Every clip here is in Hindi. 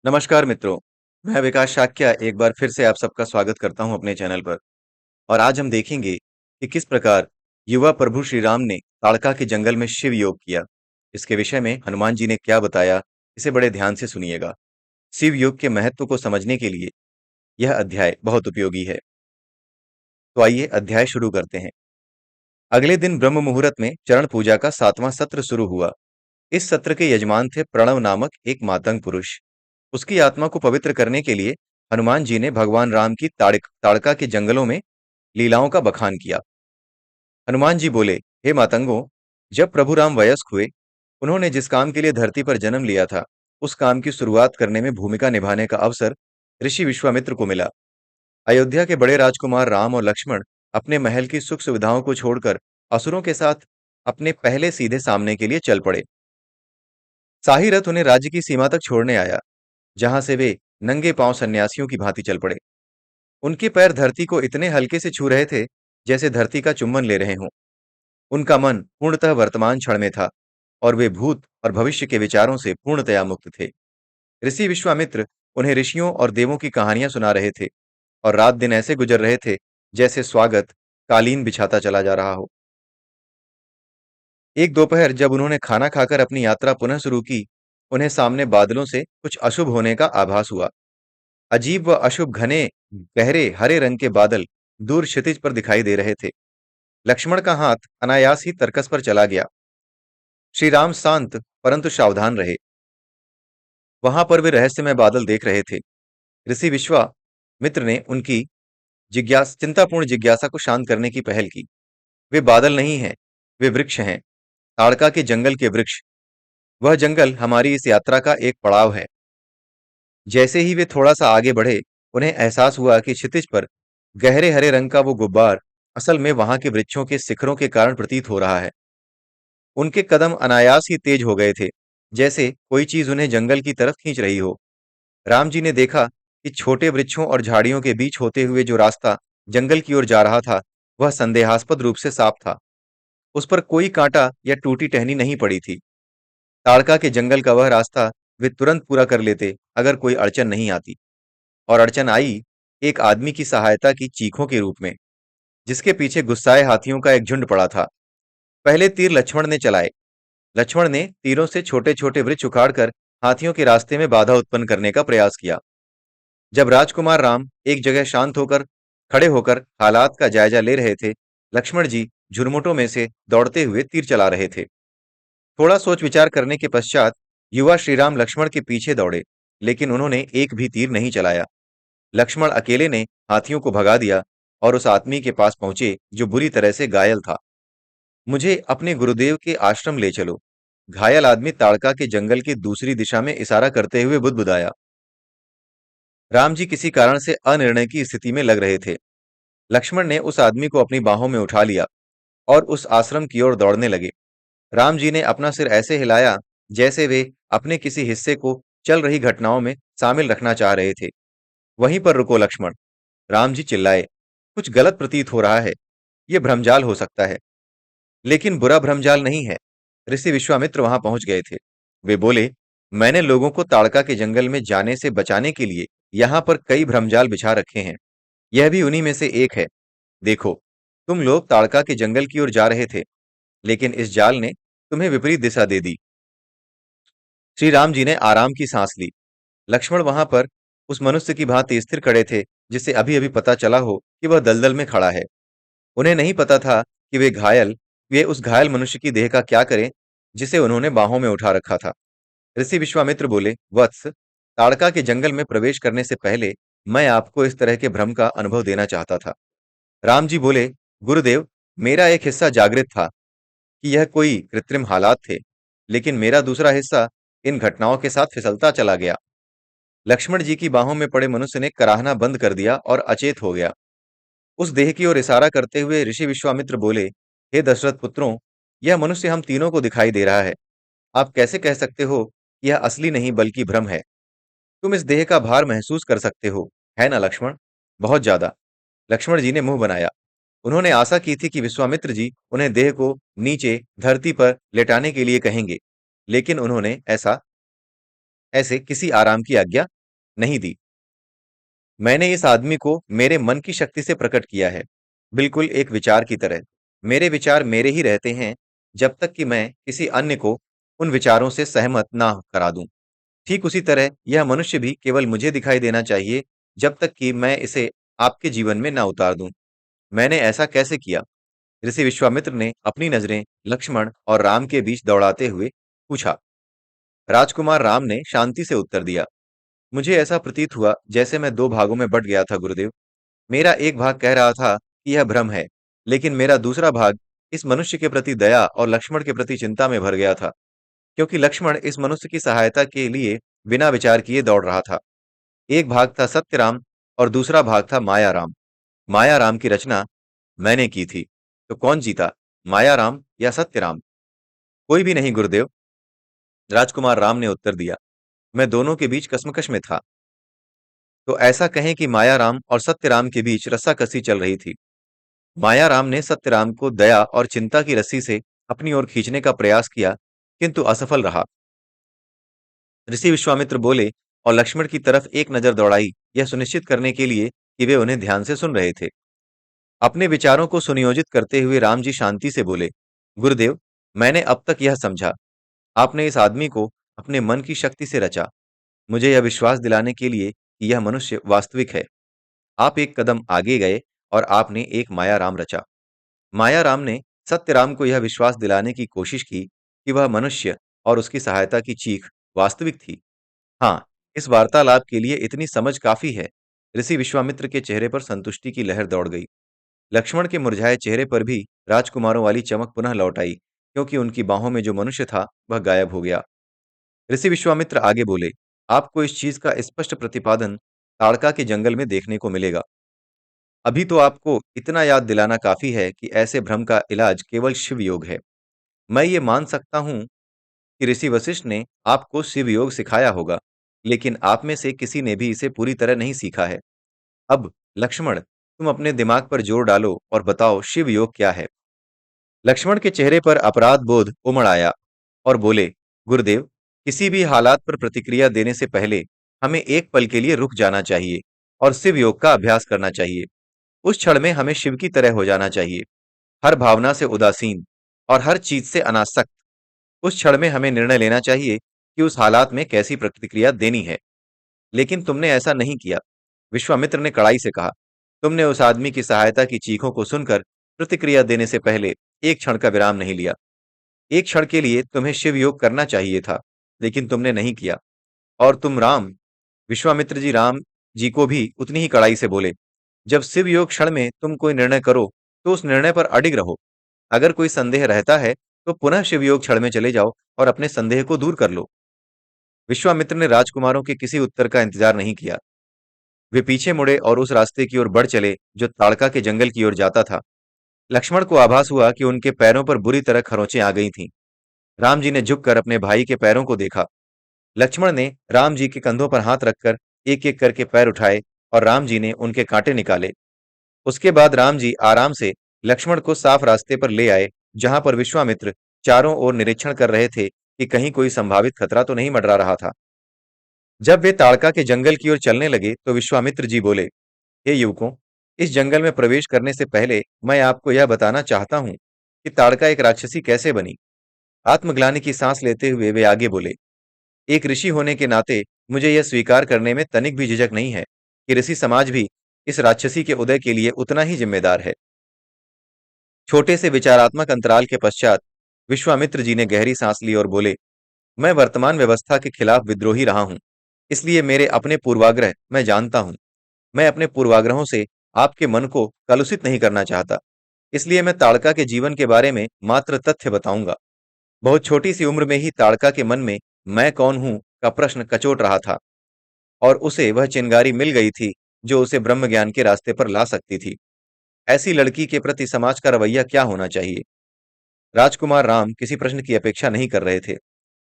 नमस्कार मित्रों, मैं विकास शाक्या एक बार फिर से आप सबका स्वागत करता हूं अपने चैनल पर। और आज हम देखेंगे कि किस प्रकार युवा प्रभु श्री राम ने ताड़का के जंगल में शिव योग किया। इसके विषय में हनुमान जी ने क्या बताया, इसे बड़े ध्यान से सुनिएगा। शिव योग के महत्व को समझने के लिए यह अध्याय बहुत उपयोगी है। तो आइए अध्याय शुरू करते हैं। अगले दिन ब्रह्म मुहूर्त में चरण पूजा का 7वां सत्र शुरू हुआ। इस सत्र के यजमान थे प्रणव नामक एक मातंग पुरुष। उसकी आत्मा को पवित्र करने के लिए हनुमान जी ने भगवान राम की ताड़का के जंगलों में लीलाओं का बखान किया। हनुमान जी बोले, हे मातंगों, जब प्रभु राम वयस्क हुए, उन्होंने जिस काम के लिए धरती पर जन्म लिया था, उस काम की शुरुआत करने में भूमिका निभाने का अवसर ऋषि विश्वामित्र को मिला। अयोध्या के बड़े राजकुमार राम और लक्ष्मण अपने महल की सुख सुविधाओं को छोड़कर असुरों के साथ अपने पहले सीधे सामने के लिए चल पड़े। शाही रथ उन्हें राज्य की सीमा तक छोड़ने आया, जहां से वे नंगे पांव सन्यासियों की भांति चल पड़े। उनके पैर धरती को इतने हल्के से छू रहे थे, जैसे धरती का चुम्बन ले रहे हों। उनका मन पूर्णतः वर्तमान क्षण में था और वे भूत और भविष्य के विचारों से पूर्णतया मुक्त थे। ऋषि विश्वामित्र उन्हें ऋषियों और देवों की कहानियां सुना रहे थे और रात दिन ऐसे गुजर रहे थे जैसे स्वागत कालीन बिछाता चला जा रहा हो। एक दोपहर जब उन्होंने खाना खाकर अपनी यात्रा पुनः शुरू की, उन्हें सामने बादलों से कुछ अशुभ होने का आभास हुआ। अजीब व अशुभ घने गहरे हरे रंग के बादल दूर क्षितिज पर दिखाई दे रहे थे। लक्ष्मण का हाथ अनायास ही तरकस पर चला गया। श्री राम शांत परंतु सावधान रहे। वहां पर वे रहस्यमय बादल देख रहे थे। ऋषि विश्वामित्र ने उनकी चिंतापूर्ण जिज्ञासा को शांत करने की पहल की। वे बादल नहीं हैं, वे वृक्ष हैं, ताड़का के जंगल के वृक्ष। वह जंगल हमारी इस यात्रा का एक पड़ाव है। जैसे ही वे थोड़ा सा आगे बढ़े, उन्हें एहसास हुआ कि क्षितिज पर गहरे हरे रंग का वो गुब्बार असल में वहां के वृक्षों के शिखरों के कारण प्रतीत हो रहा है। उनके कदम अनायास ही तेज हो गए थे, जैसे कोई चीज उन्हें जंगल की तरफ खींच रही हो। राम जी ने देखा कि छोटे वृक्षों और झाड़ियों के बीच होते हुए जो रास्ता जंगल की ओर जा रहा था, वह संदेहास्पद रूप से साफ था। उस पर कोई कांटा या टूटी टहनी नहीं पड़ी थी। ताड़का के जंगल का वह रास्ता वे तुरंत पूरा कर लेते अगर कोई अड़चन नहीं आती। और अड़चन आई एक आदमी की सहायता की चीखों के रूप में, जिसके पीछे गुस्साए हाथियों का एक झुंड पड़ा था। पहले तीर लक्ष्मण ने चलाए। लक्ष्मण ने तीरों से छोटे छोटे वृक्ष उखाड़कर हाथियों के रास्ते में बाधा उत्पन्न करने का प्रयास किया। जब राजकुमार राम एक जगह शांत होकर खड़े होकर हालात का जायजा ले रहे थे, लक्ष्मण जी झुरमुटों में से दौड़ते हुए तीर चला रहे थे। थोड़ा सोच विचार करने के पश्चात युवा श्रीराम लक्ष्मण के पीछे दौड़े, लेकिन उन्होंने एक भी तीर नहीं चलाया। लक्ष्मण अकेले ने हाथियों को भगा दिया और उस आदमी के पास पहुंचे जो बुरी तरह से घायल था। मुझे अपने गुरुदेव के आश्रम ले चलो। घायल आदमी ताड़का के जंगल की दूसरी दिशा में इशारा करते हुए बुदबुदाया। राम जी किसी कारण से अनिर्णय की स्थिति में लग रहे थे। लक्ष्मण ने उस आदमी को अपनी बाहों में उठा लिया और उस आश्रम की ओर दौड़ने लगे। राम जी ने अपना सिर ऐसे हिलाया जैसे वे अपने किसी हिस्से को चल रही घटनाओं में शामिल रखना चाह रहे थे। वहीं पर रुको लक्ष्मण, राम जी चिल्लाए। कुछ गलत प्रतीत हो रहा है। यह भ्रमजाल हो सकता है, लेकिन बुरा भ्रमजाल नहीं है। ऋषि विश्वामित्र वहां पहुंच गए थे। वे बोले, मैंने लोगों को ताड़का के जंगल में जाने से बचाने के लिए यहां पर कई भ्रमजाल बिछा रखे हैं। यह भी उन्हीं में से एक है। देखो, तुम लोग ताड़का के जंगल की ओर जा रहे थे, लेकिन इस जाल ने तुम्हें विपरीत दिशा दे दी। श्री राम जी ने आराम की सांस ली। लक्ष्मण वहां पर उस मनुष्य की भांति स्थिर खड़े थे जिसे अभी अभी पता चला हो कि वह दलदल में खड़ा है। उन्हें नहीं पता था कि वे उस घायल मनुष्य की देह का क्या करें जिसे उन्होंने बाहों में उठा रखा था। ऋषि विश्वामित्र बोले, वत्स, ताड़का के जंगल में प्रवेश करने से पहले मैं आपको इस तरह के भ्रम का अनुभव देना चाहता था। राम जी बोले, गुरुदेव, मेरा एक हिस्सा जागृत था कि यह कोई कृत्रिम हालात थे, लेकिन मेरा दूसरा हिस्सा इन घटनाओं के साथ फिसलता चला गया। लक्ष्मण जी की बाहों में पड़े मनुष्य ने कराहना बंद कर दिया और अचेत हो गया। उस देह की ओर इशारा करते हुए ऋषि विश्वामित्र बोले, हे दशरथ पुत्रों, यह मनुष्य हम तीनों को दिखाई दे रहा है। आप कैसे कह सकते हो कि यह असली नहीं बल्कि भ्रम है? तुम इस देह का भार महसूस कर सकते हो, है ना लक्ष्मण? बहुत ज्यादा। लक्ष्मण जी ने मुंह बनाया। उन्होंने आशा की थी कि विश्वामित्र जी उन्हें देह को नीचे धरती पर लेटाने के लिए कहेंगे, लेकिन उन्होंने ऐसे किसी आराम की आज्ञा नहीं दी। मैंने इस आदमी को मेरे मन की शक्ति से प्रकट किया है, बिल्कुल एक विचार की तरह। मेरे विचार मेरे ही रहते हैं जब तक कि मैं किसी अन्य को उन विचारों से सहमत ना करा दूं। ठीक उसी तरह यह मनुष्य भी केवल मुझे दिखाई देना चाहिए जब तक कि मैं इसे आपके जीवन में ना उतार दूं। मैंने ऐसा कैसे किया? ऋषि विश्वामित्र ने अपनी नजरें लक्ष्मण और राम के बीच दौड़ाते हुए पूछा। राजकुमार राम ने शांति से उत्तर दिया, मुझे ऐसा प्रतीत हुआ जैसे मैं दो भागों में बट गया था गुरुदेव। मेरा एक भाग कह रहा था कि यह भ्रम है, लेकिन मेरा दूसरा भाग इस मनुष्य के प्रति दया और लक्ष्मण के प्रति चिंता में भर गया था, क्योंकि लक्ष्मण इस मनुष्य की सहायता के लिए बिना विचार किए दौड़ रहा था। एक भाग था सत्यराम और दूसरा भाग था मायाराम। मायाराम की रचना मैंने की थी। तो कौन जीता, मायाराम या सत्यराम? कोई भी नहीं गुरुदेव, राजकुमार राम ने उत्तर दिया। मैं दोनों के बीच कश्मकश में था। तो ऐसा कहें कि मायाराम और सत्यराम के बीच रस्साकसी चल रही थी। मायाराम ने सत्यराम को दया और चिंता की रस्सी से अपनी ओर खींचने का प्रयास किया, किंतु असफल रहा। ऋषि विश्वामित्र बोले और लक्ष्मण की तरफ एक नजर दौड़ाई, यह सुनिश्चित करने के लिए कि वे उन्हें ध्यान से सुन रहे थे। अपने विचारों को सुनियोजित करते हुए राम जी शांति से बोले, गुरुदेव, मैंने अब तक यह समझा, आपने इस आदमी को अपने मन की शक्ति से रचा, मुझे यह विश्वास दिलाने के लिए कि यह मनुष्य वास्तविक है। आप एक कदम आगे गए और आपने एक मायाराम रचा। मायाराम ने सत्यराम को यह विश्वास दिलाने की कोशिश की कि वह मनुष्य और उसकी सहायता की चीख वास्तविक थी। हाँ, इस वार्तालाप के लिए इतनी समझ काफी है। ऋषि विश्वामित्र के चेहरे पर संतुष्टि की लहर दौड़ गई। लक्ष्मण के मुरझाए चेहरे पर भी राजकुमारों वाली चमक पुनः लौट आई, क्योंकि उनकी बाहों में जो मनुष्य था वह गायब हो गया। ऋषि विश्वामित्र आगे बोले, आपको इस चीज का स्पष्ट प्रतिपादन ताड़का के जंगल में देखने को मिलेगा। अभी तो आपको इतना याद दिलाना काफी है कि ऐसे भ्रम का इलाज केवल शिव योग है। मैं ये मान सकता हूं कि ऋषि वशिष्ठ ने आपको शिव योग सिखाया होगा, लेकिन आप में से किसी ने भी इसे पूरी तरह नहीं सीखा है। अब लक्ष्मण, तुम अपने दिमाग पर जोर डालो और बताओ शिव योग क्या है। लक्ष्मण के चेहरे पर अपराध बोध उमड़ आया और बोले, गुरुदेव, किसी भी हालात पर प्रतिक्रिया देने से पहले हमें एक पल के लिए रुक जाना चाहिए और शिव योग का अभ्यास करना चाहिए। उस क्षण में हमें शिव की तरह हो जाना चाहिए, हर भावना से उदासीन और हर चीज से अनासक्त। उस क्षण में हमें निर्णय लेना चाहिए कि उस हालात में कैसी प्रतिक्रिया देनी है। लेकिन तुमने ऐसा नहीं किया, विश्वामित्र ने कड़ाई से कहा। तुमने उस आदमी की सहायता की चीखों को सुनकर प्रतिक्रिया देने से पहले एक क्षण का विराम नहीं लिया। एक क्षण के लिए तुम्हें शिव योग करना चाहिए था, लेकिन तुमने नहीं किया। और तुम राम, विश्वामित्र जी राम जी को भी उतनी ही कड़ाई से बोले, जब शिव योग क्षण में तुम कोई निर्णय करो तो उस निर्णय पर अडिग रहो। अगर कोई संदेह रहता है तो पुनः शिव योग क्षण में चले जाओ और अपने संदेह को दूर कर लो। विश्वामित्र ने राजकुमारों के किसी उत्तर का इंतजार नहीं किया। वे पीछे मुड़े और उस रास्ते की ओर बढ़ चले जो ताड़का के जंगल की ओर जाता था। लक्ष्मण को आभास हुआ कि उनके पैरों पर बुरी तरह खरोंचें आ गई थीं। राम जी ने झुककर अपने भाई के पैरों को देखा। लक्ष्मण ने राम जी के कंधों पर हाथ रखकर एक एक करके पैर उठाए और राम जी ने उनके कांटे निकाले। उसके बाद राम जी आराम से लक्ष्मण को साफ रास्ते पर ले आए, जहां पर विश्वामित्र चारों ओर निरीक्षण कर रहे थे कि कहीं कोई संभावित खतरा तो नहीं मंडरा रहा था। जब वे ताड़का के जंगल की ओर चलने लगे तो विश्वामित्र जी बोले, हे युवकों, इस जंगल में प्रवेश करने से पहले मैं आपको यह बताना चाहता हूं कि ताड़का एक राक्षसी कैसे बनी। आत्मग्लानि की सांस लेते हुए वे आगे बोले, एक ऋषि होने के नाते मुझे यह स्वीकार करने में तनिक भी झिझक नहीं है कि ऋषि समाज भी इस राक्षसी के उदय के लिए उतना ही जिम्मेदार है। छोटे से विचारात्मक अंतराल के पश्चात विश्वामित्र जी ने गहरी सांस ली और बोले, मैं वर्तमान व्यवस्था के खिलाफ विद्रोही रहा हूं, इसलिए मेरे अपने पूर्वाग्रह मैं जानता हूं। मैं अपने पूर्वाग्रहों से आपके मन को कलुषित नहीं करना चाहता, इसलिए मैं ताड़का के जीवन के बारे में मात्र तथ्य बताऊंगा। बहुत छोटी सी उम्र में ही ताड़का के मन में मैं कौन हूं का प्रश्न कचोट रहा था, और उसे वह चिंगारी मिल गई थी जो उसे ब्रह्म ज्ञान के रास्ते पर ला सकती थी। ऐसी लड़की के प्रति समाज का रवैया क्या होना चाहिए? राजकुमार राम किसी प्रश्न की अपेक्षा नहीं कर रहे थे।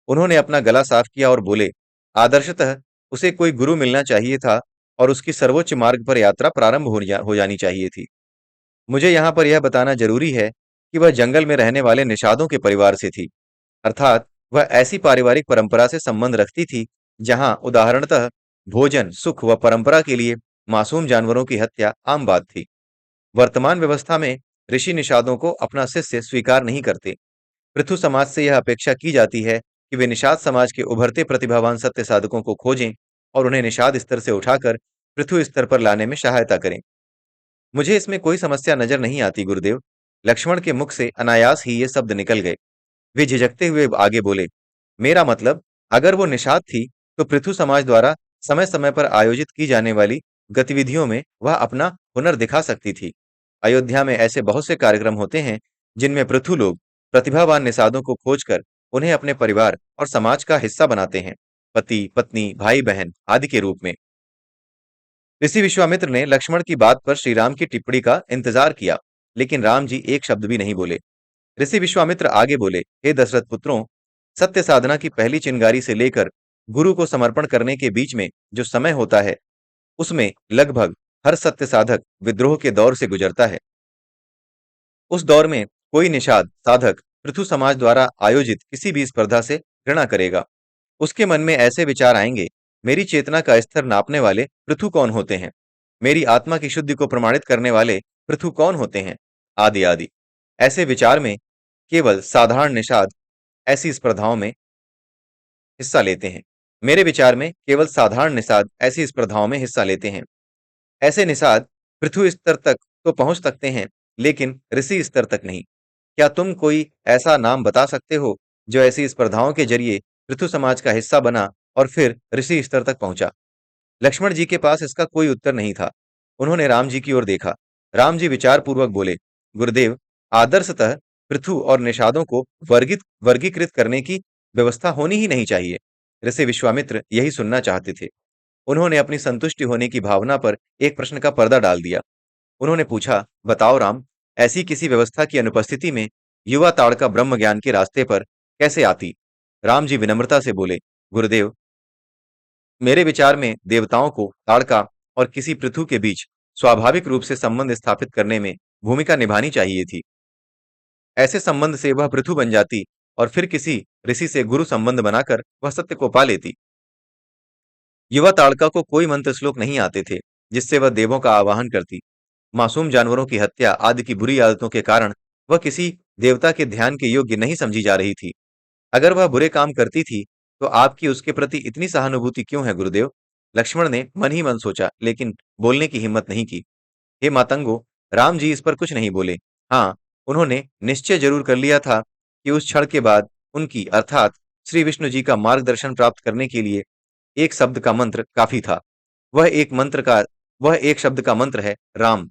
उन्होंने अपना गला साफ किया और बोले, आदर्शतः उसे कोई गुरु मिलना चाहिए था और उसकी सर्वोच्च मार्ग पर यात्रा प्रारंभ हो जानी चाहिए थी। मुझे यहाँ पर यह बताना जरूरी है कि वह जंगल में रहने वाले निषादों के परिवार से थी, अर्थात वह ऐसी पारिवारिक परंपरा से संबंध रखती थी जहां उदाहरणतः भोजन, सुख व परंपरा के लिए मासूम जानवरों की हत्या आम बात थी। वर्तमान व्यवस्था में ऋषि निषादों को अपना शिष्य स्वीकार नहीं करते। पृथु समाज से यह अपेक्षा की जाती है कि वे निषाद समाज के उभरते प्रतिभावान सत्य साधकों को खोजें और उन्हें निषाद स्तर से उठाकर पृथु स्तर पर लाने में सहायता करें। मुझे इसमें कोई समस्या नजर नहीं आती गुरुदेव। लक्ष्मण के मुख से अनायास ही ये शब्द निकल गए। वे झिझकते हुए आगे बोले, मेरा मतलब, अगर वो निषाद थी तो पृथु समाज द्वारा समय समय पर आयोजित की जाने वाली गतिविधियों में वह अपना हुनर दिखा सकती थी। अयोध्या में ऐसे बहुत से कार्यक्रम होते हैं जिनमें पृथु लोग प्रतिभावान निषादों को खोजकर उन्हें अपने परिवार और समाज का हिस्सा बनाते हैं, पति पत्नी भाई बहन आदि के रूप में। ऋषि विश्वामित्र ने लक्ष्मण की बात पर श्री राम की टिप्पणी का इंतजार किया, लेकिन राम जी एक शब्द भी नहीं बोले। ऋषि विश्वामित्र आगे बोले, हे दशरथ पुत्रों, सत्य साधना की पहली चिंगारी से लेकर गुरु को समर्पण करने के बीच में जो समय होता है, उसमें लगभग हर सत्य साधक विद्रोह के दौर से गुजरता है। उस दौर में कोई निषाद साधक पृथु समाज द्वारा आयोजित किसी भी स्पर्धा से घृणा करेगा। उसके मन में ऐसे विचार आएंगे, मेरी चेतना का स्तर नापने वाले पृथु कौन होते हैं, मेरी आत्मा की शुद्धि को प्रमाणित करने वाले पृथु कौन होते हैं, आदि आदि। ऐसे विचार में केवल साधारण निषाद ऐसी स्पर्धाओं में हिस्सा लेते हैं। मेरे विचार में केवल साधारण निषाद ऐसी स्पर्धाओं में हिस्सा लेते हैं। ऐसे निषाद पृथु स्तर तक तो पहुंच सकते हैं, लेकिन ऋषि स्तर तक नहीं। क्या तुम कोई ऐसा नाम बता सकते हो जो ऐसी स्पर्धाओं के जरिए पृथु समाज का हिस्सा बना और फिर ऋषि स्तर तक पहुंचा? लक्ष्मण जी के पास इसका कोई उत्तर नहीं था। उन्होंने राम जी की ओर देखा। राम जी विचार पूर्वक बोले, गुरुदेव, आदर्शतः पृथु और निषादों को वर्गीकृत करने की व्यवस्था होनी ही नहीं चाहिए। ऋषि विश्वामित्र यही सुनना चाहते थे। उन्होंने अपनी संतुष्टि होने की भावना पर एक प्रश्न का पर्दा डाल दिया। उन्होंने पूछा, बताओ राम, ऐसी किसी व्यवस्था की अनुपस्थिति में युवा ताड़का ब्रह्म ज्ञान के रास्ते पर कैसे आती? राम जी विनम्रता से बोले, गुरुदेव, मेरे विचार में देवताओं को ताड़का और किसी पृथु के बीच स्वाभाविक रूप से संबंध स्थापित करने में भूमिका निभानी चाहिए थी। ऐसे संबंध से वह पृथु बन जाती और फिर किसी ऋषि से गुरु संबंध बनाकर वह सत्य को पा लेती। युवा ताड़का को कोई मंत्र श्लोक नहीं आते थे जिससे वह देवों का आवाहन करती। मासूम जानवरों की हत्या आदि की बुरी आदतों के कारण वह किसी देवता के ध्यान के योग्य नहीं समझी जा रही थी। अगर वह बुरे काम करती थी तो आपकी उसके प्रति इतनी सहानुभूति क्यों है गुरुदेव? लक्ष्मण ने मन ही मन सोचा, लेकिन बोलने की हिम्मत नहीं की। हे मातंगो, राम जी इस पर कुछ नहीं बोले। हाँ, उन्होंने निश्चय जरूर कर लिया था कि उस क्षण के बाद उनकी अर्थात श्री विष्णु जी का मार्गदर्शन प्राप्त करने के लिए एक शब्द का मंत्र काफी था। वह एक शब्द का मंत्र है, राम।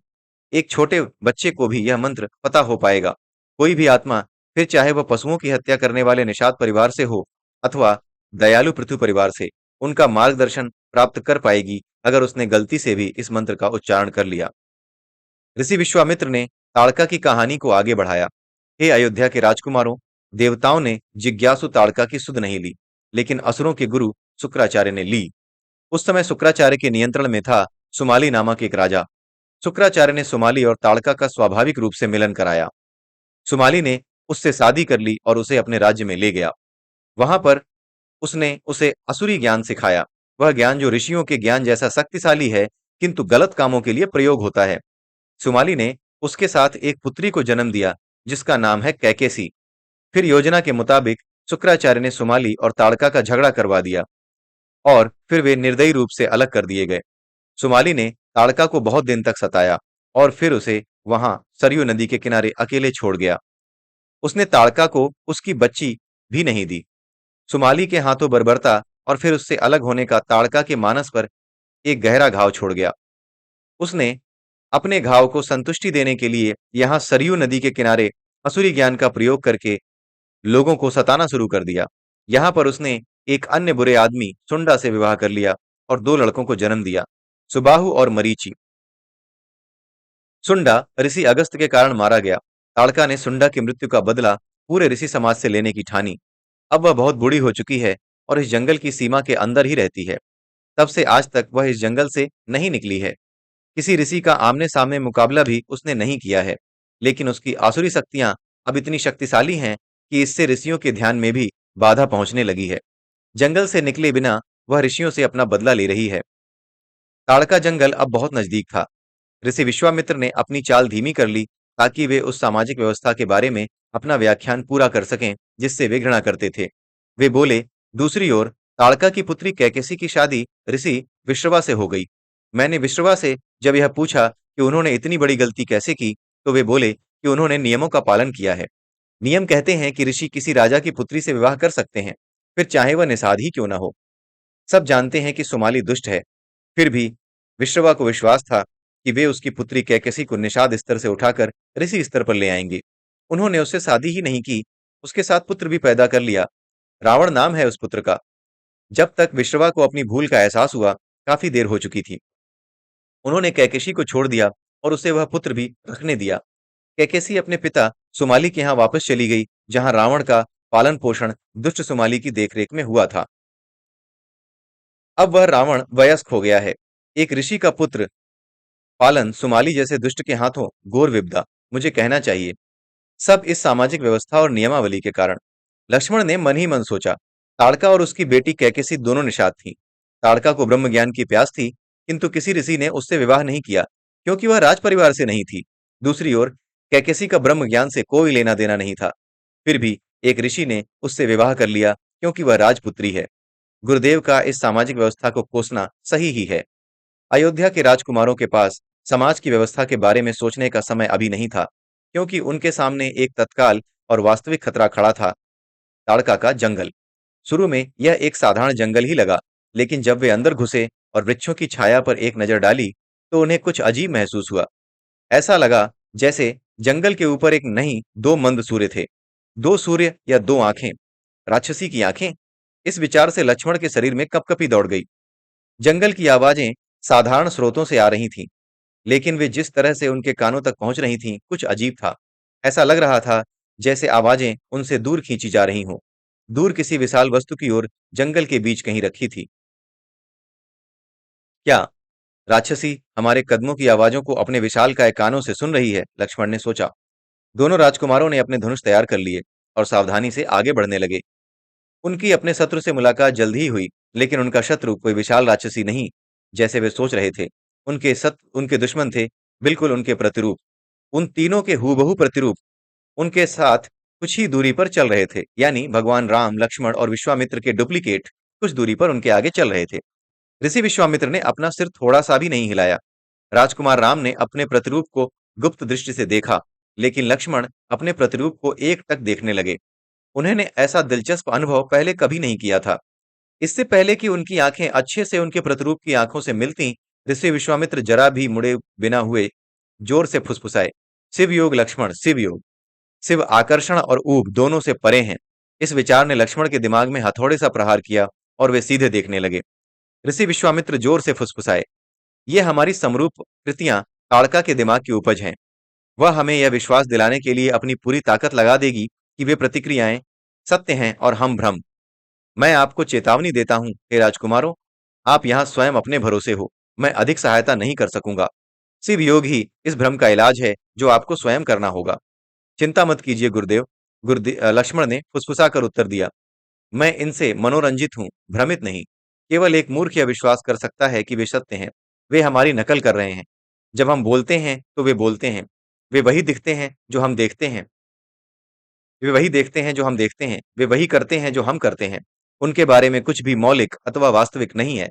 एक छोटे बच्चे को भी यह मंत्र पता हो पाएगा। कोई भी आत्मा, फिर चाहे वह पशुओं की हत्या करने वाले निषाद परिवार से हो अथवा दयालु पृथु परिवार से, उनका मार्गदर्शन प्राप्त कर पाएगी अगर उसने गलती से भी इस मंत्र का उच्चारण कर लिया। ऋषि विश्वामित्र ने ताड़का की कहानी को आगे बढ़ाया। हे अयोध्या के राजकुमारों, देवताओं ने जिज्ञासु ताड़का की सुध नहीं ली, लेकिन असुरों के गुरु शुक्राचार्य ने ली। उस समय शुक्राचार्य के नियंत्रण में था सुमाली नामक एक राजा। शुक्राचार्य ने सुमाली और ताड़का का स्वाभाविक रूप से मिलन कराया। सुमाली ने उससे शादी कर ली और उसे अपने राज्य में ले गया। वहां पर उसने उसे असुरी ज्ञान सिखाया, वह ज्ञान जो ऋषियों के ज्ञान जैसा शक्तिशाली है किंतु गलत कामों के लिए प्रयोग होता है। सुमाली ने उसके साथ एक पुत्री को जन्म दिया जिसका नाम है कैकेसी। फिर योजना के मुताबिक शुक्राचार्य ने सुमाली और ताड़का का झगड़ा करवा दिया और फिर वे निर्दयी रूप से अलग कर दिए गए। सुमाली ने ताड़का को बहुत दिन तक सताया और फिर उसे वहां सरयू नदी के किनारे अकेले छोड़ गया। उसने ताड़का को उसकी बच्ची भी नहीं दी। सुमाली के हाथों बर्बरता और फिर उससे अलग होने का ताड़का के मानस पर एक गहरा घाव छोड़ गया। उसने अपने घाव को संतुष्टि देने के लिए यहाँ सरयू नदी के किनारे असुरी ज्ञान का प्रयोग करके लोगों को सताना शुरू कर दिया। यहाँ पर उसने एक अन्य बुरे आदमी सुंडा से विवाह कर लिया और दो लड़कों को जन्म दिया, सुबाहु और मरीचि। सुंडा ऋषि अगस्त के कारण मारा गया। ताड़का ने सुंडा की मृत्यु का बदला पूरे ऋषि समाज से लेने की ठानी। अब वह बहुत बूढ़ी हो चुकी है और इस जंगल की सीमा के अंदर ही रहती है। तब से आज तक वह इस जंगल से नहीं निकली है। किसी ऋषि का आमने सामने मुकाबला भी उसने नहीं किया है, लेकिन उसकी आसुरी शक्तियां अब इतनी शक्तिशाली हैं कि इससे ऋषियों के ध्यान में भी बाधा पहुंचने लगी है। जंगल से निकले बिना वह ऋषियों से अपना बदला ले रही है। ताड़का जंगल अब बहुत नजदीक था। ऋषि विश्वामित्र ने अपनी चाल धीमी कर ली ताकि वे उस सामाजिक व्यवस्था के बारे में अपना व्याख्यान पूरा कर सकें जिससे वे घृणा करते थे। वे बोले, दूसरी ओर ताड़का की पुत्री कैकेसी की शादी ऋषि विश्रवा से हो गई। मैंने विश्रवा से जब यह पूछा कि उन्होंने इतनी बड़ी गलती कैसे की, तो वे बोले कि उन्होंने नियमों का पालन किया है। नियम कहते हैं कि ऋषि किसी राजा की पुत्री से विवाह कर सकते हैं, फिर चाहे वह निषाद ही क्यों ना हो। सब जानते हैं कि सुमाली दुष्ट है, फिर भी विश्रवा को विश्वास था कि वे उसकी पुत्री कैकेसी को निषाद स्तर से उठाकर ऋषि स्तर पर ले आएंगे। उन्होंने उससे शादी ही नहीं की, उसके साथ पुत्र भी पैदा कर लिया। रावण नाम है उस पुत्र का। जब तक विश्रवा को अपनी भूल का एहसास हुआ, काफी देर हो चुकी थी। उन्होंने कैकेशी को छोड़ दिया और उसे वह पुत्र भी रखने दिया। कैकेसी अपने पिता सुमाली के यहाँ वापस चली गई, जहां रावण का पालन पोषण दुष्ट सुमाली की देखरेख में हुआ था। अब वह रावण वयस्क हो गया है। एक ऋषि का पुत्र पालन सुमाली जैसे दुष्ट के हाथों घोर विपदा। मुझे कहना चाहिए, सब इस सामाजिक व्यवस्था और नियमावली के कारण। लक्ष्मण ने मन ही मन सोचा। ताड़का और उसकी बेटी कैकेसी दोनों निषाद थीं। ताड़का को ब्रह्म ज्ञान की प्यास थी, किंतु किसी ऋषि ने उससे विवाह नहीं किया, क्योंकि वह राज परिवार से नहीं थी। दूसरी ओर कैकेसी का ब्रह्म ज्ञान से कोई लेना देना नहीं था। फिर भी एक ऋषि ने उससे विवाह कर लिया, क्योंकि वह राजपुत्री है। गुरुदेव का इस सामाजिक व्यवस्था को कोसना सही ही है। अयोध्या के राजकुमारों के पास समाज की व्यवस्था के बारे में सोचने का समय अभी नहीं था, क्योंकि उनके सामने एक तत्काल और वास्तविक खतरा खड़ा था, ताड़का का जंगल। शुरू में यह एक साधारण जंगल ही लगा, लेकिन जब वे अंदर घुसे और वृक्षों की छाया पर एक नजर डाली, तो उन्हें कुछ अजीब महसूस हुआ। ऐसा लगा जैसे जंगल के ऊपर एक नहीं, दो मंद सूर्य थे। दो सूर्य या दो आंखें, राक्षसी की आंखें। इस विचार से लक्ष्मण के शरीर में कपकपी दौड़ गई। जंगल की आवाजें साधारण स्रोतों से आ रही थीं, लेकिन वे जिस तरह से उनके कानों तक पहुंच रही थीं, कुछ अजीब था। ऐसा लग रहा था जैसे आवाजें उनसे दूर खींची जा रही हों, दूर किसी विशाल वस्तु की ओर, जंगल के बीच कहीं रखी थी। क्या राक्षसी हमारे कदमों की आवाजों को अपने विशालकाय कानों से सुन रही है? लक्ष्मण ने सोचा। दोनों राजकुमारों ने अपने धनुष तैयार कर लिए और सावधानी से आगे बढ़ने लगे। उनकी अपने शत्रु से मुलाकात जल्द ही हुई, लेकिन उनका शत्रु कोई विशाल राक्षसी नहीं, जैसे वे सोच रहे थे। उनके दुश्मन थे, बिल्कुल उनके प्रतिरूप। उन तीनों के हूबहू प्रतिरूप उनके साथ कुछ ही दूरी पर चल रहे थे, यानी भगवान राम, लक्ष्मण और विश्वामित्र के डुप्लीकेट कुछ दूरी पर उनके आगे चल रहे थे। ऋषि विश्वामित्र ने अपना सिर थोड़ा सा भी नहीं हिलाया। राजकुमार राम ने अपने प्रतिरूप को गुप्त दृष्टि से देखा, लेकिन लक्ष्मण अपने प्रतिरूप को एकटक देखने लगे। उन्होंने ऐसा दिलचस्प अनुभव पहले कभी नहीं किया था। इससे पहले कि उनकी आंखें अच्छे से उनके प्रतिरूप की आंखों से मिलती, ऋषि विश्वामित्र जरा भी मुड़े बिना हुए जोर से फुसफुसाए, शिव योग लक्ष्मण, शिव योग। शिव आकर्षण और ऊब दोनों से परे हैं। इस विचार ने लक्ष्मण के दिमाग में हथौड़े सा प्रहार किया और वे सीधे देखने लगे। ऋषि विश्वामित्र जोर से फुसफुसाए, ये हमारी समरूप कृतियां ताड़का के दिमाग की उपज हैं। वह हमें यह विश्वास दिलाने के लिए अपनी पूरी ताकत लगा देगी कि वे प्रतिक्रियाएं सत्य हैं और हम भ्रम। मैं आपको चेतावनी देता हूं, हे राजकुमारों, आप यहां स्वयं अपने भरोसे हो। मैं अधिक सहायता नहीं कर सकूंगा। शिव योग ही इस भ्रम का इलाज है, जो आपको स्वयं करना होगा। चिंता मत कीजिए गुरुदेव। लक्ष्मण ने फुसफुसा कर उत्तर दिया। मैं इनसे मनोरंजित हूं, भ्रमित नहीं। केवल एक मूर्ख यह विश्वास कर सकता है कि वे सत्य हैं। वे हमारी नकल कर रहे हैं। जब हम बोलते हैं तो वे बोलते हैं। वे वही दिखते हैं जो हम देखते हैं। वे वही देखते हैं जो हम देखते हैं। वे वही करते हैं जो हम करते हैं। उनके बारे में कुछ भी मौलिक अथवा वास्तविक नहीं है।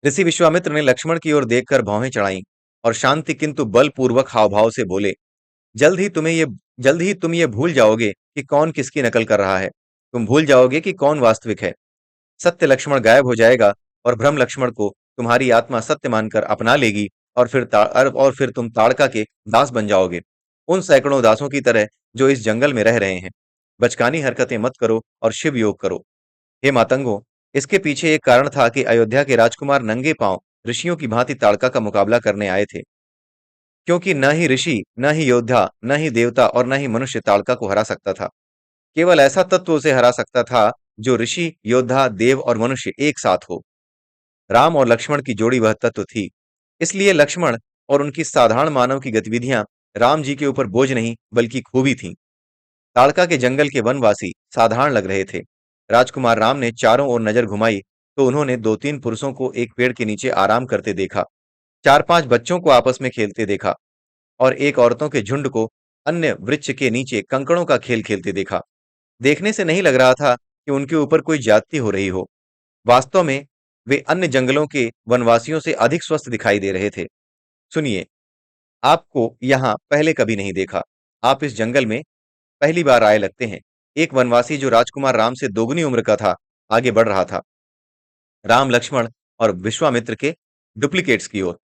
ऋषि विश्वामित्र ने लक्ष्मण की ओर देखकर भौहें चढ़ाईं और शांति किंतु बलपूर्वक हावभाव से बोले, जल्द ही तुम्हें ये जल्द ही तुम ये भूल जाओगे कि कौन किसकी नकल कर रहा है। तुम भूल जाओगे कि कौन वास्तविक है। सत्य लक्ष्मण गायब हो जाएगा और भ्रम लक्ष्मण को तुम्हारी आत्मा सत्य मानकर अपना लेगी, और फिर तुम ताड़का के दास बन जाओगे, उन सैकड़ों दासों की तरह जो इस जंगल में रह रहे हैं। बचकानी हरकतें मत करो और शिव योग करो। हे मातंगों, इसके पीछे एक कारण था कि अयोध्या के राजकुमार नंगे पांव ऋषियों की भांति ताड़का का मुकाबला करने आए थे, क्योंकि न ही ऋषि, न ही योद्धा, न ही देवता और न ही मनुष्य ताड़का को हरा सकता था। केवल ऐसा तत्व उसे हरा सकता था जो ऋषि, योद्धा, देव और मनुष्य एक साथ हो। राम और लक्ष्मण की जोड़ी वह तत्व थी। इसलिए लक्ष्मण और उनकी साधारण मानव की गतिविधियां राम जी के ऊपर बोझ नहीं, बल्कि खूबी थीं। ताड़का के जंगल के वनवासी साधारण लग रहे थे। राजकुमार राम ने चारों ओर नजर घुमाई तो उन्होंने 2-3 पुरुषों को एक पेड़ के नीचे आराम करते देखा, 4-5 बच्चों को आपस में खेलते देखा और एक औरतों के झुंड को अन्य वृक्ष के नीचे कंकड़ों का खेल खेलते देखा। देखने से नहीं लग रहा था कि उनके ऊपर कोई ज्यादती हो रही हो। वास्तव में वे अन्य जंगलों के वनवासियों से अधिक स्वस्थ दिखाई दे रहे थे। सुनिए, आपको यहाँ पहले कभी नहीं देखा। आप इस जंगल में पहली बार आए लगते हैं। एक वनवासी जो राजकुमार राम से दोगुनी उम्र का था, आगे बढ़ रहा था। राम, लक्ष्मण और विश्वामित्र के डुप्लीकेट्स की ओर,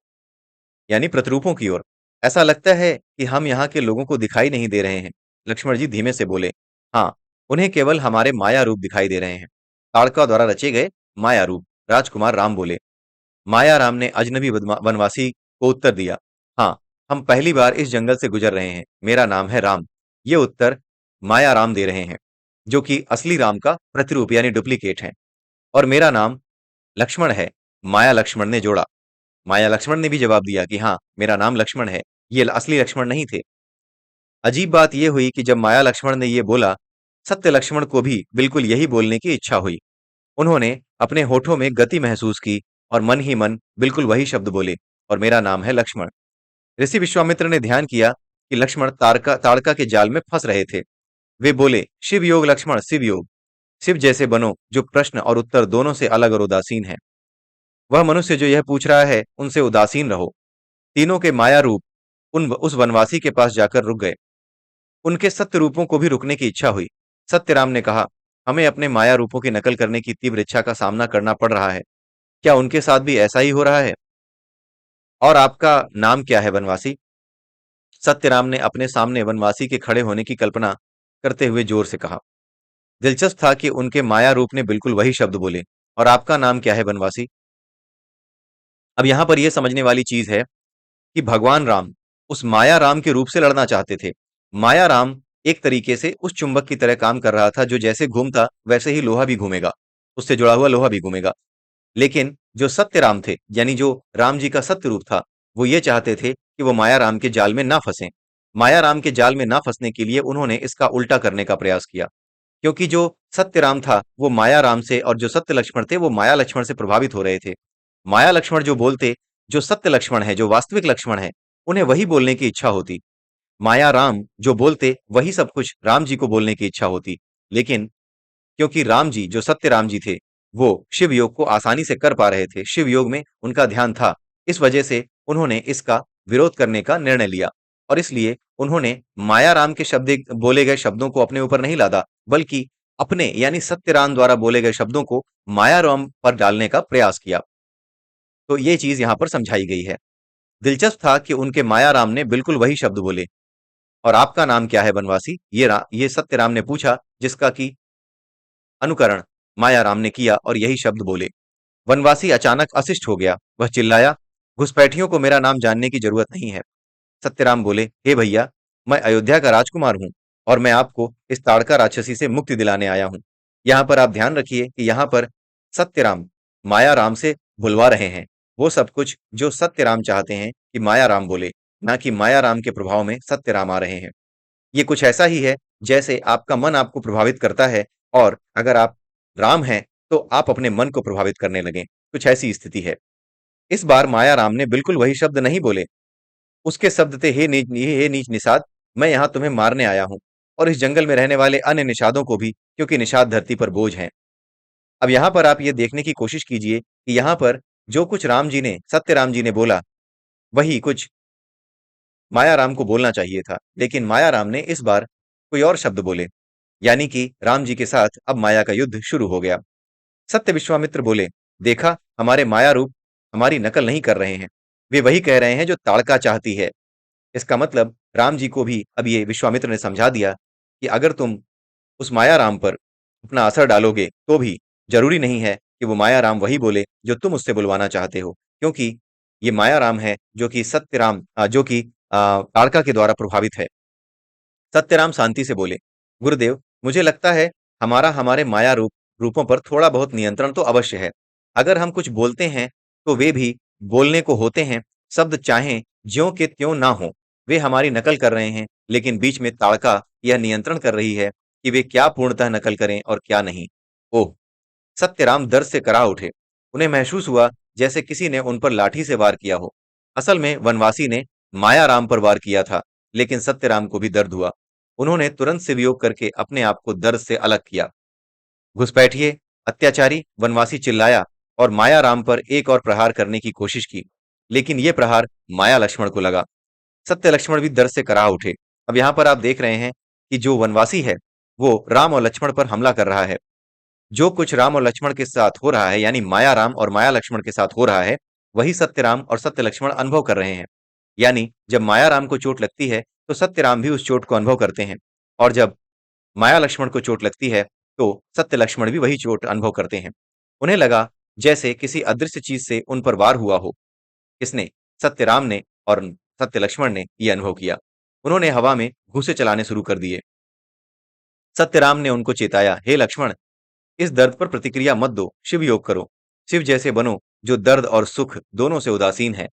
यानी प्रतिरूपों की ओर। ऐसा लगता है कि हम यहाँ के लोगों को दिखाई नहीं दे रहे हैं। लक्ष्मण जी धीमे से बोले। हाँ, उन्हें केवल हमारे माया रूप दिखाई दे रहे हैं। ताड़का द्वारा रचे गए माया रूप, राजकुमार राम बोले। माया राम ने अजनबी वनवासी को उत्तर दिया। हाँ, हम पहली बार इस जंगल से गुजर रहे हैं। मेरा नाम है राम। ये उत्तर माया राम दे रहे हैं, जो कि असली राम का प्रतिरूप यानी डुप्लीकेट है। और मेरा नाम लक्ष्मण है, माया लक्ष्मण ने जोड़ा। माया लक्ष्मण ने भी जवाब दिया कि हाँ, मेरा नाम लक्ष्मण है, ये असली लक्ष्मण नहीं थे। अजीब बात यह हुई कि जब माया लक्ष्मण ने ये बोला, सत्य लक्ष्मण को भी बिल्कुल यही बोलने की इच्छा हुई। उन्होंने अपने होठों में गति महसूस की और मन ही मन बिल्कुल वही शब्द बोले, और मेरा नाम है लक्ष्मण। ऋषि विश्वामित्र ने ध्यान किया कि लक्ष्मण ताड़का ताड़का के जाल में फंस रहे थे। वे बोले, शिव योग लक्ष्मण, शिव योग। शिव जैसे बनो जो प्रश्न और उत्तर दोनों से अलग और उदासीन है। वह मनुष्य जो यह पूछ रहा है, उनसे उदासीन रहो। तीनों के माया रूप उस वनवासी के पास जाकर रुक गए। उनके सत्य रूपों को भी रुकने की इच्छा हुई। सत्यराम ने कहा, हमें अपने माया रूपों की नकल करने की तीव्र इच्छा का सामना करना पड़ रहा है। क्या उनके साथ भी ऐसा ही हो रहा है? और आपका नाम क्या है वनवासी? सत्यराम ने अपने सामने वनवासी के खड़े होने की कल्पना करते हुए जोर से कहा। दिलचस्प था कि उनके माया रूप ने बिल्कुल वही शब्द बोले। और आपका नाम क्या है वनवासी? अब यहां पर यह समझने वाली चीज है कि भगवान राम उस माया राम के रूप से लड़ना चाहते थे। माया राम एक तरीके से उस चुंबक की तरह काम कर रहा था, जो जैसे घूमता वैसे ही लोहा भी घूमेगा, उससे जुड़ा हुआ लोहा भी घूमेगा। लेकिन जो सत्य राम थे, यानी जो राम जी का सत्य रूप था, वो ये चाहते थे कि वो माया राम के जाल में ना फंसे। माया राम के जाल में ना फंसने के लिए उन्होंने इसका उल्टा करने का प्रयास किया। क्योंकि जो सत्य राम था वो माया राम से, और जो सत्य लक्ष्मण थे वो माया लक्ष्मण से प्रभावित हो रहे थे। माया लक्ष्मण जो बोलते, जो सत्य लक्ष्मण है, जो वास्तविक लक्ष्मण है, उन्हें वही बोलने की इच्छा होती। माया राम जो बोलते वही सब कुछ राम जी को बोलने की इच्छा होती। लेकिन क्योंकि राम जी जो सत्य राम जी थे, वो शिव योग को आसानी से कर पा रहे थे, शिव योग में उनका ध्यान था, इस वजह से उन्होंने इसका विरोध करने का निर्णय लिया। और इसलिए उन्होंने माया राम के शब्द बोले गए शब्दों को अपने ऊपर नहीं लादा, बल्कि अपने यानी सत्यराम द्वारा बोले गए शब्दों को माया राम पर डालने का प्रयास किया। तो ये चीज यहां पर समझाई गई है। दिलचस्प था कि उनके माया राम ने बिल्कुल वही शब्द बोले। और आपका नाम क्या है वनवासी? ये सत्यराम ने पूछा, जिसका कि अनुकरण माया राम ने किया और यही शब्द बोले। वनवासी अचानक अशिष्ट हो गया। वह चिल्लाया, घुसपैठियों को मेरा नाम जानने की जरूरत नहीं है। सत्यराम बोले, हे भैया, मैं अयोध्या का राजकुमार हूं और मैं आपको इस ताड़का राक्षसी से मुक्ति दिलाने आया हूं। यहां पर आप ध्यान रखिए कि यहां पर सत्यराम माया राम से भुलवा रहे हैं वो सब कुछ जो सत्यराम चाहते हैं कि माया राम बोले, ना कि माया राम के प्रभाव में सत्यराम आ रहे हैं। ये कुछ ऐसा ही है जैसे आपका मन आपको प्रभावित करता है, और अगर आप राम हैं तो आप अपने मन को प्रभावित करने लगें। कुछ ऐसी स्थिति है। इस बार माया राम ने बिल्कुल वही शब्द नहीं बोले। उसके शब्द थे, हे नीच निषाद, मैं यहाँ तुम्हें मारने आया हूँ, और इस जंगल में रहने वाले अन्य निषादों को भी, क्योंकि निषाद धरती पर बोझ हैं। अब यहाँ पर आप ये देखने की कोशिश कीजिए कि यहाँ पर जो कुछ राम जी ने, सत्य राम जी ने बोला, वही कुछ माया राम को बोलना चाहिए था। लेकिन माया राम ने इस बार कोई और शब्द बोले, यानी कि राम जी के साथ अब माया का युद्ध शुरू हो गया। सत्य विश्वामित्र बोले, देखा, हमारे माया रूप हमारी नकल नहीं कर रहे हैं, वे वही कह रहे हैं जो ताड़का चाहती है। इसका मतलब राम जी को भी अब ये विश्वामित्र ने समझा दिया कि अगर तुम उस माया राम पर अपना असर डालोगे तो भी जरूरी नहीं है कि वो माया राम वही बोले जो तुम उससे बुलवाना चाहते हो, क्योंकि ये माया राम है जो कि सत्यराम जो कि ताड़का के द्वारा प्रभावित है। सत्यराम शांति से बोले, गुरुदेव, मुझे लगता है हमारा हमारे माया रूपों पर थोड़ा बहुत नियंत्रण तो अवश्य है। अगर हम कुछ बोलते हैं तो वे भी बोलने को होते हैं। शब्द चाहें ज्यों के त्यों ना हो, वे हमारी नकल कर रहे हैं, लेकिन बीच में ताड़का यह नियंत्रण कर रही है कि वे क्या पूर्णतः नकल करें और क्या नहीं। ओह! सत्यराम दर्द से करा उठे। उन्हें महसूस हुआ जैसे किसी ने उन पर लाठी से वार किया हो। असल में वनवासी ने मायाराम पर वार किया था, लेकिन सत्यराम को भी दर्द हुआ। उन्होंने तुरंत शिवयोग करके अपने आप को दर्द से अलग किया। घुसपैठिए, अत्याचारी, वनवासी चिल्लाया और मायाराम पर एक और प्रहार करने की कोशिश की, लेकिन ये प्रहार माया लक्ष्मण को लगा। सत्य लक्ष्मण भी दर्द से कराह उठे। अब यहाँ पर आप देख रहे हैं कि जो वनवासी है, वो राम और लक्ष्मण पर हमला कर रहा है। जो कुछ राम और लक्ष्मण के साथ हो रहा है, यानी माया राम और माया लक्ष्मण के साथ हो रहा है, वही सत्य राम और सत्य लक्ष्मण अनुभव कर रहे हैं। यानी जब माया राम को चोट लगती है, तो सत्य राम भी उस चोट को अनुभव करते हैं, और जब माया लक्ष्मण को चोट लगती है, तो सत्य लक्ष्मण भी वही चोट अनुभव करते हैं। उन्हें लगा जैसे किसी अदृश्य चीज से उन पर वार हुआ हो। किसने? सत्य राम ने और सत्य लक्ष्मण ने यह अनुभव किया। उन्होंने हवा में घूंसे चलाने शुरू कर दिए। सत्यराम ने उनको चेताया, हे लक्ष्मण, इस दर्द पर प्रतिक्रिया मत दो, शिव योग करो। शिव जैसे बनो, जो दर्द और सुख दोनों से उदासीन है।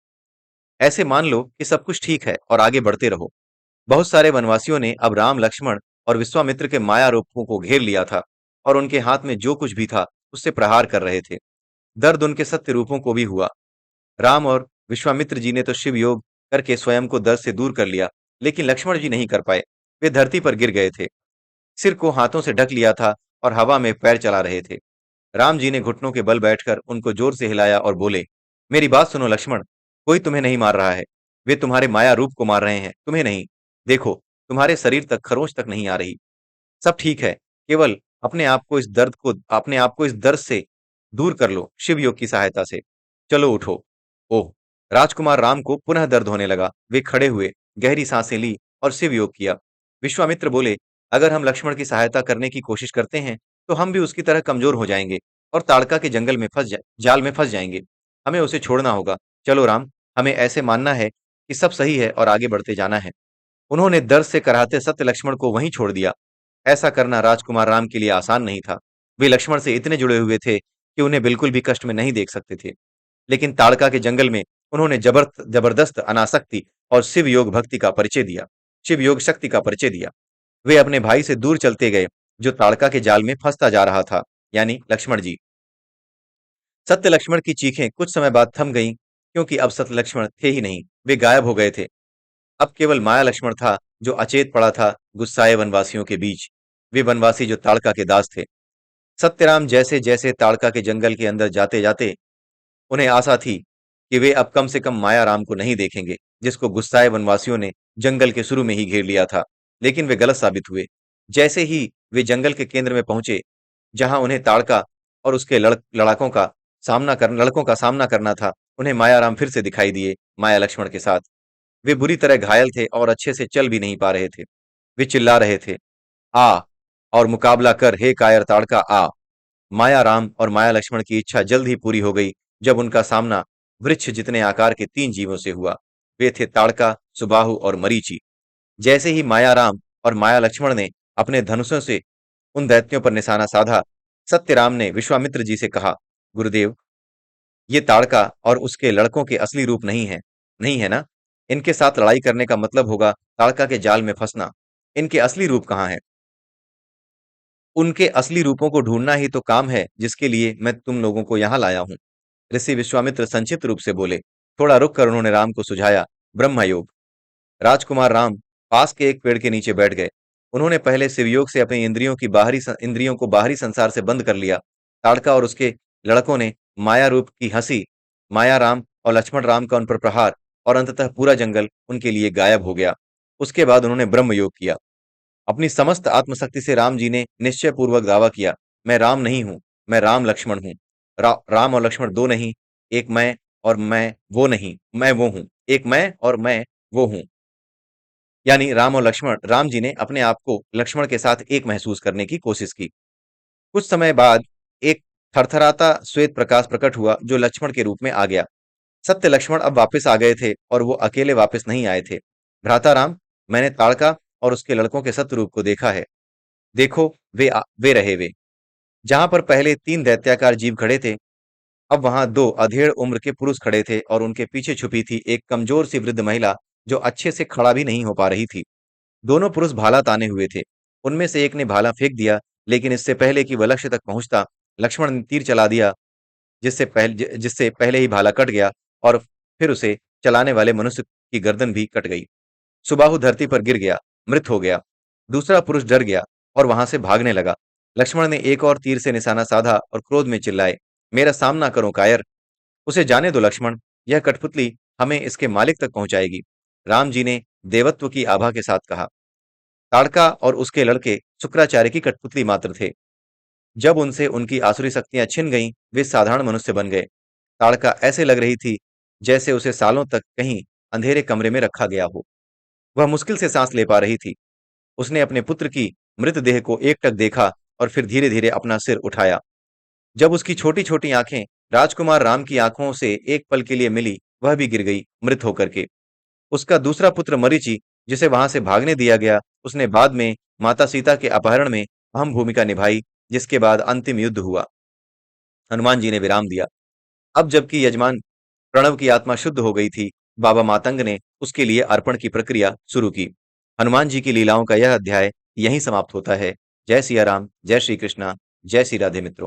ऐसे मान लो कि सब कुछ ठीक है और आगे बढ़ते रहो। बहुत सारे वनवासियों ने अब राम, लक्ष्मण और विश्वामित्र के माया रूपों को घेर लिया था, और उनके हाथ में जो कुछ भी था उससे प्रहार कर रहे थे। दर्द उनके सत्य रूपों को भी हुआ। राम और विश्वामित्र जी ने तो शिव योग करके स्वयं को दर्द से दूर कर लिया, लेकिन लक्ष्मण जी नहीं कर पाए। वे धरती पर गिर गए थे, सिर को हाथों से ढक लिया था और हवा में पैर चला रहे थे। राम जी ने घुटनों के बल बैठकर उनको जोर से हिलाया और बोले, मेरी बात सुनो लक्ष्मण, कोई तुम्हें नहीं मार रहा है। वे तुम्हारे माया रूप को मार रहे हैं, तुम्हें नहीं। देखो, तुम्हारे शरीर तक खरोंच तक नहीं आ रही। सब ठीक है, केवल अपने आप को इस दर्द से दूर कर लो शिव योग की सहायता से। चलो उठो। ओह! राजकुमार राम को पुनः दर्द होने लगा। वे खड़े हुए, गहरी सांसें ली और शिव योग किया। विश्वामित्र बोले, अगर हम लक्ष्मण की सहायता करने की कोशिश करते हैं, तो हम भी उसकी तरह कमजोर हो जाएंगे और ताड़का के जंगल में जाल में फंस जाएंगे। हमें उसे छोड़ना होगा। चलो राम, हमें ऐसे मानना है कि सब सही है और आगे बढ़ते जाना है। उन्होंने दर्द से कराहते सत्य लक्ष्मण को वहीं छोड़ दिया। ऐसा करना राजकुमार राम के लिए आसान नहीं था। वे लक्ष्मण से इतने जुड़े हुए थे कि उन्हें बिल्कुल भी कष्ट में नहीं देख सकते थे। लेकिन ताड़का के जंगल में उन्होंने जबरदस्त अनासक्ति और शिव योग भक्ति का परिचय दिया, शिव योग शक्ति का परिचय दिया। वे अपने भाई से दूर चलते गए, जो ताड़का के जाल में फंसता जा रहा था, यानी लक्ष्मण जी। सत्य लक्ष्मण की चीखें कुछ समय बाद थम गईं, क्योंकि अब सत्य लक्ष्मण थे ही नहीं, वे गायब हो गए थे। अब केवल माया लक्ष्मण था, जो अचेत पड़ा था गुस्साए वनवासियों के बीच। वे वनवासी जो ताड़का के दास थे। सत्यराम जैसे जैसे ताड़का के जंगल के अंदर जाते जाते उन्हें आशा थी कि वे अब कम से कम मायाराम को नहीं देखेंगे, जिसको गुस्साए वनवासियों ने जंगल के शुरू में ही घेर लिया था। लेकिन वे गलत साबित हुए। जैसे ही वे जंगल के केंद्र में पहुंचे, जहां उन्हें ताड़का और उसके लड़कों का सामना करना था, उन्हें मायाराम फिर से दिखाई दिए, माया लक्ष्मण के साथ। वे बुरी तरह घायल थे और अच्छे से चल भी नहीं पा रहे थे। वे चिल्ला रहे थे, आ और मुकाबला कर, हे कायर ताड़का, आ। माया राम और माया लक्ष्मण की इच्छा जल्द ही पूरी हो गई, जब उनका सामना वृक्ष जितने आकार के 3 जीवों से हुआ। वे थे ताड़का, सुबाहु और मरीचि। जैसे ही माया राम और माया लक्ष्मण ने अपने धनुषों से उन दैत्यों पर निशाना साधा, सत्यराम ने विश्वामित्र जी से कहा, गुरुदेव, ये ताड़का और उसके लड़कों के असली रूप नहीं है ना? इनके साथ लड़ाई करने का मतलब होगा ताड़का के जाल में फंसना। इनके असली रूप कहाँ हैं? उनके असली रूपों को ढूंढना ही तो काम है जिसके लिए मैं तुम लोगों को यहाँ लाया हूँ। ऋषि विश्वामित्र संक्षिप्त रूप से बोले। थोड़ा रुक कर उन्होंने राम को सुझाया, ब्रह्म योग। राजकुमार राम पास के एक पेड़ के नीचे बैठ गए। उन्होंने पहले शिवयोग से अपनी इंद्रियों को बाहरी संसार से बंद कर लिया। ताड़का और उसके लड़कों ने माया रूप की हंसी, माया राम और लक्ष्मण राम का उन पर प्रहार, और अंततः पूरा जंगल उनके लिए गायब हो गया। उसके बाद उन्होंने ब्रह्म योग किया। अपनी समस्त आत्मशक्ति से राम जी ने निश्चय पूर्वक दावा किया, मैं राम नहीं हूं, मैं राम लक्ष्मण हूं। राम और लक्ष्मण दो नहीं, एक मैं और मैं वो नहीं, मैं वो हूं। एक मैं और मैं वो हूं। यानी राम जी ने अपने आप को लक्ष्मण के साथ एक महसूस करने की कोशिश की। कुछ समय बाद एक थरथराता श्वेत प्रकाश प्रकट हुआ, जो लक्ष्मण के रूप में आ गया। सत्य लक्ष्मण अब वापस आ गए थे, और वो अकेले वापस नहीं आए थे। भ्राता राम, मैंने ताड़का और उसके लड़कों के सत्य रूप को देखा है। देखो, वे जहां पर पहले 3 दैत्याकार जीव खड़े थे, अब वहां 2 अधेड़ उम्र के पुरुष खड़े थे, और उनके पीछे छुपी थी एक कमजोर सी वृद्ध महिला, जो अच्छे से खड़ा भी नहीं हो पा रही थी। दोनों पुरुष भाला ताने हुए थे। उनमें से एक ने भाला फेंक दिया, लेकिन इससे पहले कि वह लक्ष्य तक पहुंचता, लक्ष्मण ने तीर चला दिया जिससे पहले ही भाला कट गया और फिर उसे चलाने वाले मनुष्य की गर्दन भी कट गई। सुबाहु धरती पर गिर गया, मृत हो गया। दूसरा पुरुष डर गया और वहां से भागने लगा। लक्ष्मण ने एक और तीर से निशाना साधा और क्रोध में चिल्लाए, मेरा सामना करो कायर। उसे जाने दो लक्ष्मण, यह कठपुतली हमें इसके मालिक तक पहुंचाएगी। राम जी ने देवत्व की आभा के साथ कहा। ताड़का और उसके लड़के शुक्राचार्य की कठपुतली मात्र थे। जब उनसे उनकी आसुरी शक्तियां छिन गईं, वे साधारण मनुष्य बन गए। ताड़का ऐसे लग रही थी जैसे उसे सालों तक कहीं अंधेरे कमरे में रखा गया हो। वह मुश्किल से सांस ले पा रही थी। उसने अपने पुत्र की मृतदेह को एकटक देखा और फिर धीरे-धीरे अपना सिर उठाया। जब उसकी छोटी-छोटी आंखें राजकुमार राम की आंखों से एक पल के लिए मिली, वह भी गिर गई, मृत होकर के। उसका दूसरा पुत्र मरीचि, जिसे वहां से भागने दिया गया, उसने बाद में माता सीता के अपहरण में अहम भूमिका निभाई, जिसके बाद अंतिम युद्ध हुआ। हनुमान जी ने विराम दिया। अब जबकि यजमान प्रणव की आत्मा शुद्ध हो गई थी, बाबा मातंग ने उसके लिए अर्पण की प्रक्रिया शुरू की। हनुमान जी की लीलाओं का यह अध्याय यहीं समाप्त होता है। जय सिया राम, जय श्री कृष्णा, जय श्री राधे मित्रों।